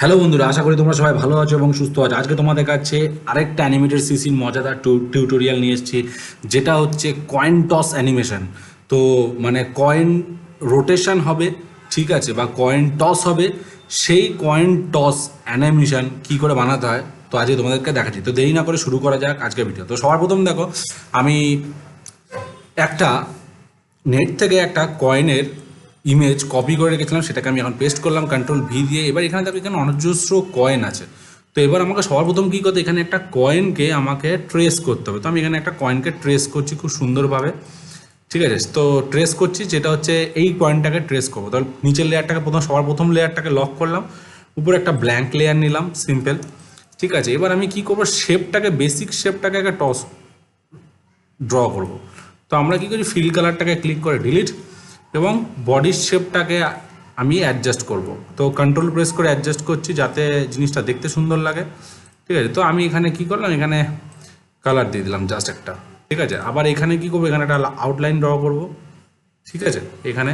Hello বন্ধুরা, আশা করি তোমরা সবাই ভালো আছো এবং সুস্থ আছো। আজকে তোমাদের কাছে আরেকটা অ্যানিমেটেড সিসির মজাদার টিউটোরিয়াল নিয়ে এসেছি, যেটা হচ্ছে কয়েন টস অ্যানিমেশন। তো মানে কয়েন রোটেশন হবে, ঠিক আছে, বা কয়েন টস হবে। সেই কয়েন টস অ্যানিমেশন কী করে বানাতে হয় তো আজকে তোমাদেরকে দেখাচ্ছি। তো দেরি না করে শুরু করা যাক আজকের ভিডিও। তো সবার প্রথম দেখো, আমি একটা নেট থেকে একটা কয়েনের ইমেজ কপি করে রেখেছিলাম, সেটাকে আমি এখন পেস্ট করলাম Ctrl+V দিয়ে। এবার এখানে দেখো, এখানে অজস্র কয়েন আছে। তো এবার আমাকে সবার প্রথম কী করতে, এখানে একটা কয়েনকে আমাকে ট্রেস করতে হবে। তো আমি এখানে একটা কয়েনকে ট্রেস করছি খুব সুন্দরভাবে, ঠিক আছে। তো ট্রেস করছি, যেটা হচ্ছে এই কয়েনটাকে ট্রেস করবো। তাহলে নিচের লেয়ারটাকে সবার প্রথম লেয়ারটাকে লক করলাম, উপরে একটা ব্ল্যাঙ্ক লেয়ার নিলাম সিম্পল, ঠিক আছে। এবার আমি কি করবো, শেপটাকে, বেসিক শেপটাকে একটা ড্র করব। তো আমরা কি করি, ফিল কালারটাকে ক্লিক করে ডিলিট, এবং বডির শেপটাকে আমি অ্যাডজাস্ট করব। তো কন্ট্রোল প্রেস করে অ্যাডজাস্ট করছি যাতে জিনিসটা দেখতে সুন্দর লাগে, ঠিক আছে। তো আমি এখানে কি করলাম, এখানে কালার দিয়ে দিলাম জাস্ট একটা, ঠিক আছে। আবার এখানে কি করবো, এখানে একটা আউটলাইন ড্র করব, ঠিক আছে। এখানে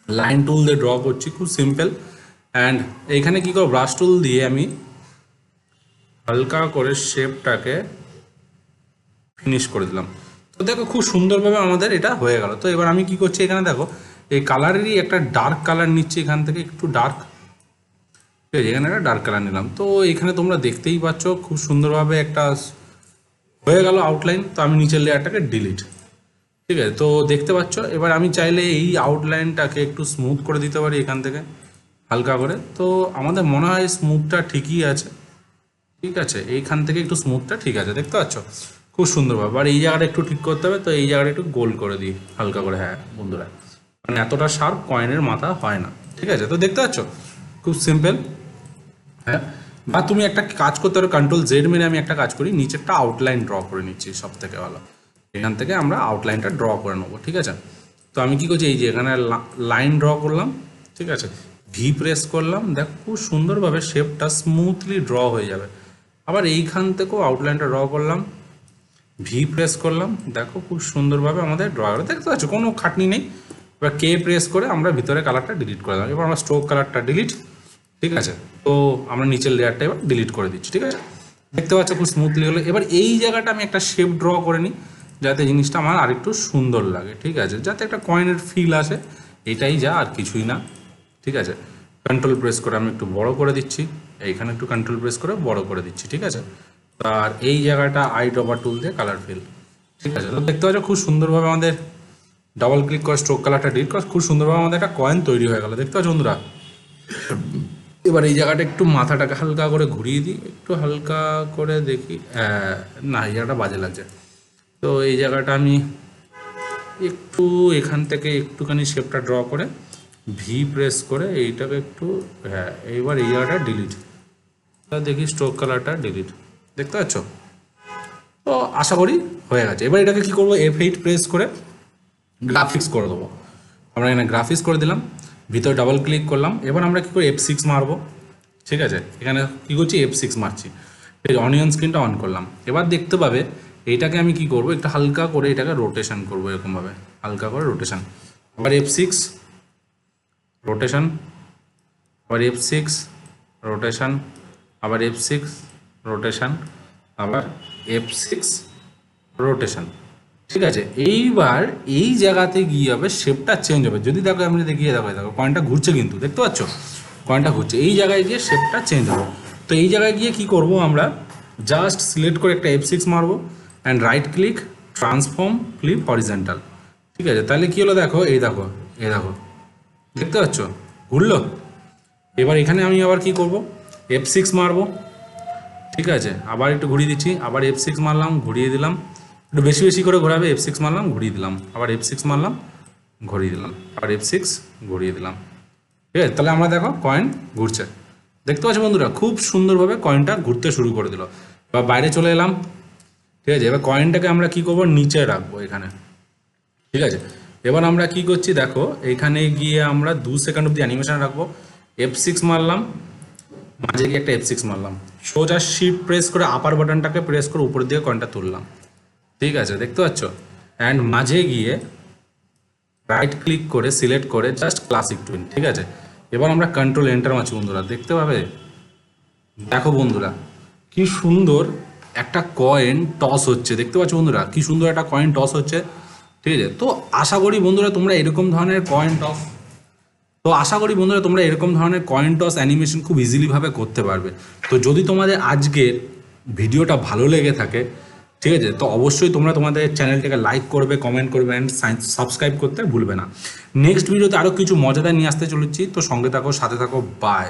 লাইন টুল দিয়ে ড্র করছি, খুব সিম্পল। অ্যান্ড এইখানে কি করবো, ব্রাশ টুল দিয়ে আমি হালকা করে শেপটাকে ফিনিশ করে দিলাম। তো দেখো, খুব সুন্দরভাবে আমাদের এটা হয়ে গেল। তো এবার আমি কি করছি, এখানে দেখো এই কালারেরই একটা ডার্ক কালার নিচ্ছি, এখান থেকে একটু ডার্ক, ঠিক আছে। এখানে একটা ডার্ক কালার নিলাম। তো এখানে তোমরা দেখতেই পাচ্ছ খুব সুন্দরভাবে একটা হয়ে গেল আউটলাইন। তো আমি নিচের লেয়ারটাকে ডিলিট, ঠিক আছে। তো দেখতে পাচ্ছ, এবার আমি চাইলে এই আউটলাইনটাকে একটু স্মুথ করে দিতে পারি এখান থেকে হালকা করে। তো আমাদের মনে হয় স্মুথটা ঠিকই আছে, ঠিক আছে। এইখান থেকে একটু স্মুথটা ঠিক আছে, দেখতে পাচ্ছ খুব সুন্দরভাবে। আর এই জায়গাটা একটু ঠিক করতে হবে, তো এই জায়গাটা একটু গোল করে দিই হালকা করে। হ্যাঁ বন্ধুরা, মানে এতটা শার্প কয়েনের মাথা হয় না, ঠিক আছে। তো দেখতে পাচ্ছ খুব সিম্পল। হ্যাঁ, বা তুমি একটা কাজ করতে পারো, Ctrl+Z মেরে আমি একটা কাজ করি, নিচেরটা আউটলাইন ড্র করে নিচ্ছি, সব থেকে ভালো। এখান থেকে আমরা আউটলাইনটা ড্র করে নেবো, ঠিক আছে। তো আমি কি করছি, এই যে এখানে লাইন ড্র করলাম, ঠিক আছে। ভি প্রেস করলাম, দেখো খুব সুন্দরভাবে শেপটা স্মুথলি ড্র হয়ে যাবে। আবার এইখান থেকেও আউটলাইনটা ড্র করলাম, ভি প্রেস করলাম, দেখো খুব সুন্দরভাবে আমাদের ড্র হলো, দেখতে পাচ্ছ কোনো খাটনি নেই। এবার কে প্রেস করে আমরা ভিতরে কালারটা ডিলিট করে দিলাম। এবার আমরা স্ট্রোক কালারটা ডিলিট, ঠিক আছে। তো আমরা নিচের লেয়ারটা এবার ডিলিট করে দিচ্ছি, ঠিক আছে। দেখতে পাচ্ছ খুব স্মুথলি হলো। এবার এই জায়গাটা আমি একটা শেপ ড্র করে নিই, যাতে জিনিসটা আমার আরেকটু সুন্দর লাগে, ঠিক আছে, যাতে একটা কয়েনের ফিল আসে। এটাই যা, আর কিছুই না, ঠিক আছে। কন্ট্রোল প্রেস করে আমি একটু বড় করে দিচ্ছি, এইখানে একটু কন্ট্রোল প্রেস করে বড় করে দিচ্ছি, ঠিক আছে। আর এই জায়গাটা আই ড্রপার টুল দিয়ে কালার ফিল, ঠিক আছে। তো দেখতে পাচ্ছ খুব সুন্দরভাবে আমাদের ডাবল ক্লিক করে স্ট্রোক কালারটা ডিলিট করে খুব সুন্দরভাবে আমাদের একটা কয়েন তৈরি হয়ে গেল, দেখতে পাচ্ছ বন্ধুরা। এবার এই জায়গাটা একটু মাথাটাকে হালকা করে ঘুরিয়ে দিই, একটু হালকা করে দেখি, না এই জায়গাটা বাজে লাগছে। তো এই জায়গাটা আমি একটু এখান থেকে একটুখানি শেপটা ড্র করে ভি প্রেস করে এইটাকে একটু, হ্যাঁ এইবার এই জায়গাটা ডিলিট, দেখি স্ট্রোক কালারটা ডিলিট, দেখতে পাচ্ছ। তো আশা করি হয়ে গেছে। এবার এটাকে কি করবো, F8 প্রেস করে গ্রাফিক্স করে দেবো। আমরা এখানে গ্রাফিক্স করে দিলাম, ভিতরে ডাবল ক্লিক করলাম। এবার আমরা কী করে F6 মারবো, ঠিক আছে। এখানে কী করছি, F6 মারছি, এই অনিয়ন স্ক্রিনটা অন করলাম। এবার দেখতে পাবে এইটাকে আমি কি করব, একটু হালকা করে এটাকে রোটেশন করবো, এরকমভাবে হালকা করে রোটেশন। আবার F6 রোটেশন, আবার F6 রোটেশন, আবার F6 রোটেশন, আবার F6 রোটেশন, ঠিক আছে। এইবার এই জায়গাতে গিয়ে হবে শেপটা চেঞ্জ হবে। যদি দেখো, আমি যদি গিয়ে দেখো, দেখো কয়েনটা ঘুরছে, কিন্তু দেখতে পাচ্ছ কয়েনটা ঘুরছে। এই জায়গায় গিয়ে শেপটা চেঞ্জ হবে। তো এই জায়গায় গিয়ে কি করব, আমরা জাস্ট সিলেক্ট করে একটা F6 মারবো, and right click, transform, flip horizontal, ঠিক আছে। তাহলে কি হলো, দেখো এই দেখো, এই দেখো, দেখতে পাচ্ছ ঘুরলো। এবার এখানে আমি আবার কি করব, F6 মারবো, ঠিক আছে। আবার একটু ঘুরিয়ে দিচ্ছি, আবার F6 মারলাম, ঘুরিয়ে দিলাম, একটু বেশি বেশি করে ঘোরাবে। F6 মারলাম, ঘুরিয়ে দিলাম, আবার F6 মারলাম, ঘুরিয়ে দিলাম, আবার F6 ঘুরিয়ে দিলাম, ঠিক আছে। তাহলে আমরা দেখো কয়েন ঘুরছে, দেখতে পাচ্ছ বন্ধুরা, খুব সুন্দরভাবে কয়েনটা ঘুরতে শুরু করে দিল। এবার বাইরে চলে এলাম, ঠিক আছে। এবার কয়েনটাকে আমরা কি করবো, নিচে রাখবো এখানে, ঠিক আছে। এবার আমরা কি করছি দেখো, এখানে গিয়ে আমরা 2 সেকেন্ড অব্দি অ্যানিমেশন রাখবো। F6 মারলাম, মাঝে গিয়ে একটা F6 মারলাম, সোজা শিফট প্রেস করে আপার বাটনটাকে প্রেস করে উপরের দিকে কয়েনটা তুললাম, ঠিক আছে, দেখতে পাচ্ছ। অ্যান্ড মাঝে গিয়ে রাইট ক্লিক করে সিলেক্ট করে জাস্ট ক্লাসিক টুইন, ঠিক আছে। এবার আমরা কন্ট্রোল এন্টার মারছি বন্ধুরা, দেখতে পাবে। দেখো বন্ধুরা কি সুন্দর একটা কয়েন টস হচ্ছে, দেখতে পাচ্ছ বন্ধুরা কি সুন্দর একটা কয়েন টস হচ্ছে, ঠিক আছে। তো আশা করি বন্ধুরা তোমরা এরকম ধরনের কয়েন টস অ্যানিমেশন খুব ইজিলিভাবে করতে পারবে। তো যদি তোমাদের আজকের ভিডিওটা ভালো লেগে থাকে, ঠিক আছে, তো অবশ্যই তোমরা তোমাদের চ্যানেলটাকে লাইক করবে, কমেন্ট করবে অ্যান্ড সাবস্ক্রাইব করতে ভুলবে না। নেক্সট ভিডিওতে আরও কিছু মজাদার নিয়ে আসতে চলেছি, তো সঙ্গে থাকো, সাথে থাকো, বাই।